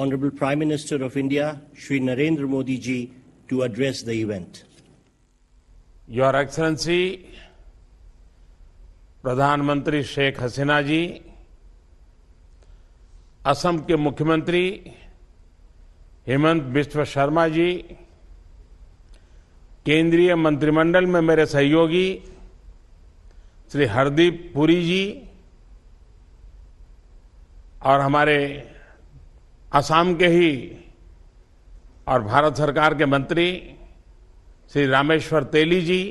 Honorable Prime Minister of India, Shri Narendra Modi ji, to address the event. Your Excellency, प्रधानमंत्री शेख हसीना जी, असम के मुख्यमंत्री हेमंत बिस्व शर्मा जी, केंद्रीय मंत्रिमंडल में मेरे सहयोगी श्री हरदीप पुरी जी और हमारे असम के ही और भारत सरकार के मंत्री श्री रामेश्वर तेली जी,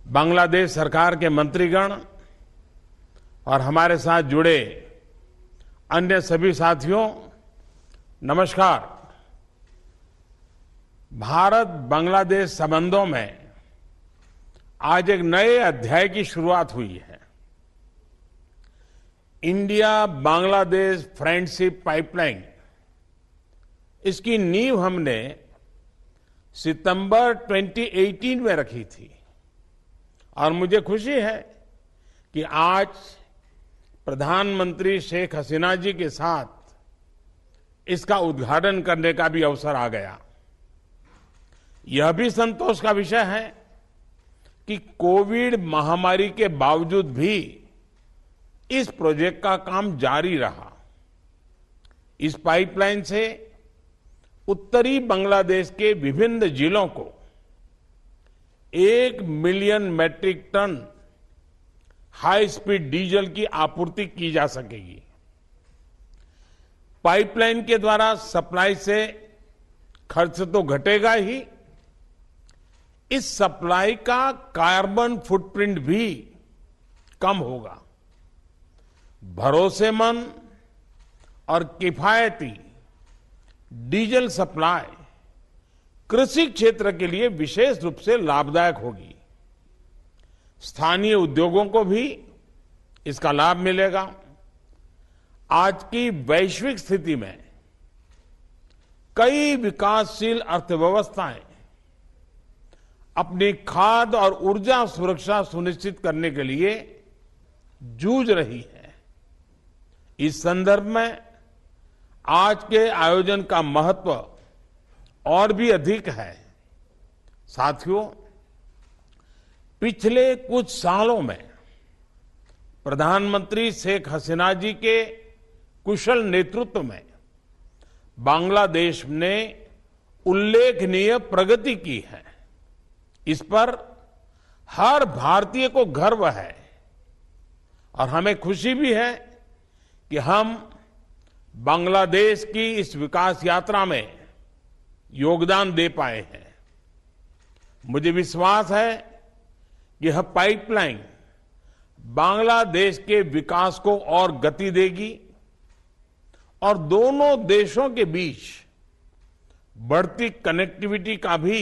बांग्लादेश सरकार के मंत्रीगण और हमारे साथ जुड़े अन्य सभी साथियों, नमस्कार। भारत बांग्लादेश संबंधों में आज एक नए अध्याय की शुरुआत हुई है। इंडिया बांग्लादेश फ्रेंडशिप पाइपलाइन, इसकी नींव हमने सितंबर 2018 में रखी थी और मुझे खुशी है कि आज प्रधानमंत्री शेख हसीना जी के साथ इसका उद्घाटन करने का भी अवसर आ गया। यह भी संतोष का विषय है कि कोविड महामारी के बावजूद भी इस प्रोजेक्ट का काम जारी रहा। इस पाइपलाइन से उत्तरी बांग्लादेश के विभिन्न जिलों को 1 million metric ton high speed diesel की आपूर्ति की जा सकेगी। पाइपलाइन के द्वारा सप्लाई से खर्च तो घटेगा ही, इस सप्लाई का कार्बन फुटप्रिंट भी कम होगा। भरोसेमंद और किफायती डीजल सप्लाई कृषि क्षेत्र के लिए विशेष रूप से लाभदायक होगी। स्थानीय उद्योगों को भी इसका लाभ मिलेगा। आज की वैश्विक स्थिति में कई विकासशील अर्थव्यवस्थाएं अपनी खाद्य और ऊर्जा सुरक्षा सुनिश्चित करने के लिए जूझ रही है। इस संदर्भ में आज के आयोजन का महत्व और भी अधिक है। साथियों, पिछले कुछ सालों में प्रधानमंत्री शेख हसीना जी के कुशल नेतृत्व में बांग्लादेश ने उल्लेखनीय प्रगति की है। इस पर हर भारतीय को गर्व है और हमें खुशी भी है कि हम बांग्लादेश की इस विकास यात्रा में योगदान दे पाए हैं। मुझे विश्वास है कि यह पाइपलाइन बांग्लादेश के विकास को और गति देगी और दोनों देशों के बीच बढ़ती कनेक्टिविटी का भी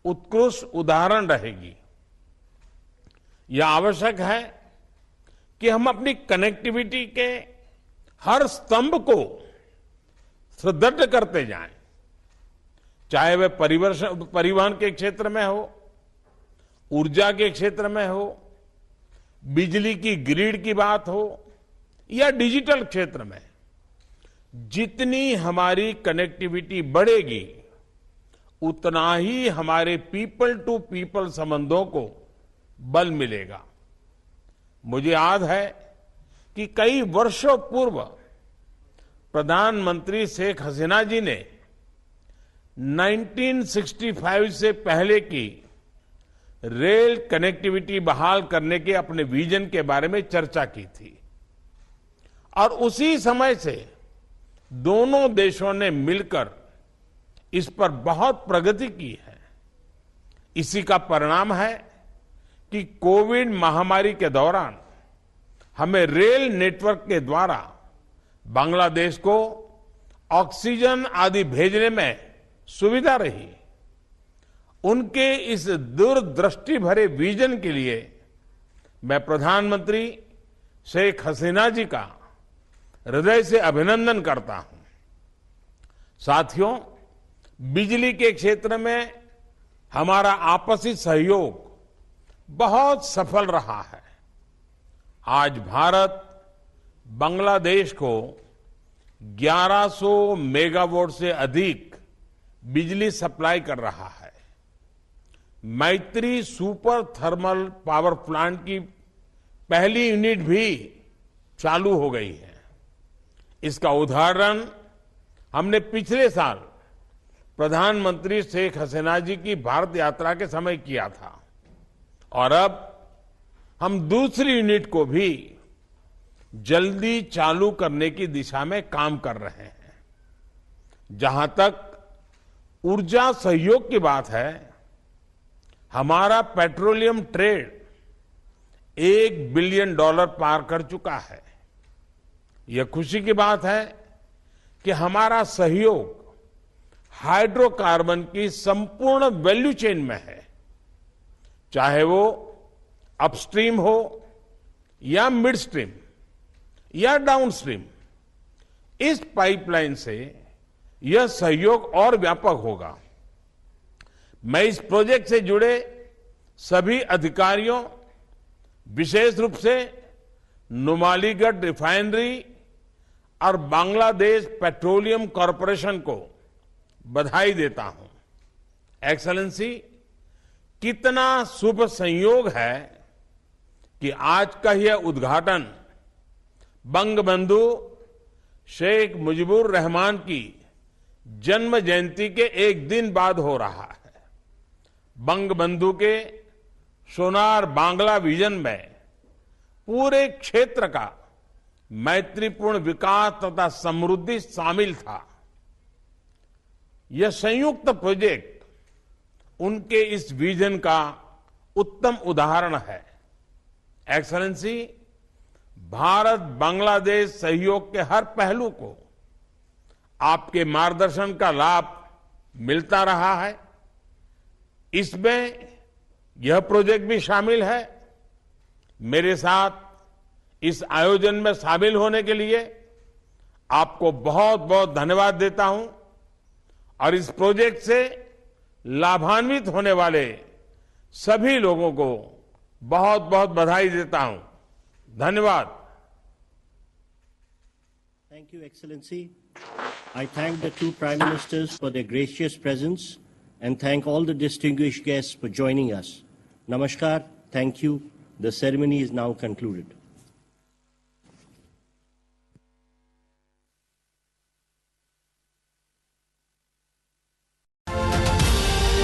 उत्कृष्ट उदाहरण रहेगी। यह आवश्यक है कि हम अपनी कनेक्टिविटी के हर स्तंभ को सुदृढ़ करते जाएं, चाहे वह परिवहन के क्षेत्र में हो, ऊर्जा के क्षेत्र में हो, बिजली की ग्रिड की बात हो या डिजिटल क्षेत्र में। जितनी हमारी कनेक्टिविटी बढ़ेगी, उतना ही हमारे पीपल टू पीपल संबंधों को बल मिलेगा। मुझे याद है कि कई वर्षों पूर्व प्रधानमंत्री शेख हसीना जी ने 1965 से पहले की रेल कनेक्टिविटी बहाल करने के अपने विजन के बारे में चर्चा की थी और उसी समय से दोनों देशों ने मिलकर इस पर बहुत प्रगति की है। इसी का परिणाम है कि कोविड महामारी के दौरान हमें रेल नेटवर्क के द्वारा बांग्लादेश को ऑक्सीजन आदि भेजने में सुविधा रही। उनके इस दूरदृष्टि भरे विजन के लिए मैं प्रधानमंत्री शेख हसीना जी का हृदय से अभिनंदन करता हूं। साथियों, बिजली के क्षेत्र में हमारा आपसी सहयोग बहुत सफल रहा है। आज भारत बांग्लादेश को 1100 मेगावाट से अधिक बिजली सप्लाई कर रहा है। मैत्री सुपर थर्मल पावर प्लांट की पहली यूनिट भी चालू हो गई है। इसका उदाहरण हमने पिछले साल प्रधानमंत्री शेख हसीना जी की भारत यात्रा के समय किया था और अब हम दूसरी यूनिट को भी जल्दी चालू करने की दिशा में काम कर रहे हैं। जहां तक ऊर्जा सहयोग की बात है, हमारा पेट्रोलियम ट्रेड $1 बिलियन पार कर चुका है। यह खुशी की बात है कि हमारा सहयोग हाइड्रोकार्बन की संपूर्ण वैल्यू चेन में है, चाहे वो अपस्ट्रीम हो या मिडस्ट्रीम या डाउनस्ट्रीम। इस पाइपलाइन से यह सहयोग और व्यापक होगा। मैं इस प्रोजेक्ट से जुड़े सभी अधिकारियों, विशेष रूप से नुमालीगढ़ रिफाइनरी और बांग्लादेश पेट्रोलियम कॉरपोरेशन को बधाई देता हूं। एक्सेलेंसी, कितना शुभ संयोग है कि आज का यह उद्घाटन बंगबंधु शेख मुजीबुर रहमान की जन्म जयंती के एक दिन बाद हो रहा है। बंगबंधु के सोनार बांग्ला विजन में पूरे क्षेत्र का मैत्रीपूर्ण विकास तथा समृद्धि शामिल था। यह संयुक्त प्रोजेक्ट उनके इस विजन का उत्तम उदाहरण है। एक्सेलेंसी, भारत बांग्लादेश सहयोग के हर पहलू को आपके मार्गदर्शन का लाभ मिलता रहा है। इसमें यह प्रोजेक्ट भी शामिल है। मेरे साथ इस आयोजन में शामिल होने के लिए आपको बहुत बहुत धन्यवाद देता हूं और इस प्रोजेक्ट से लाभान्वित होने वाले सभी लोगों को बहुत बहुत बधाई देता हूं। धन्यवाद। Thank you, Excellency. I thank the two Prime Ministers for their gracious presence and thank all the distinguished guests for joining us. Namaskar. Thank you. The ceremony is now concluded.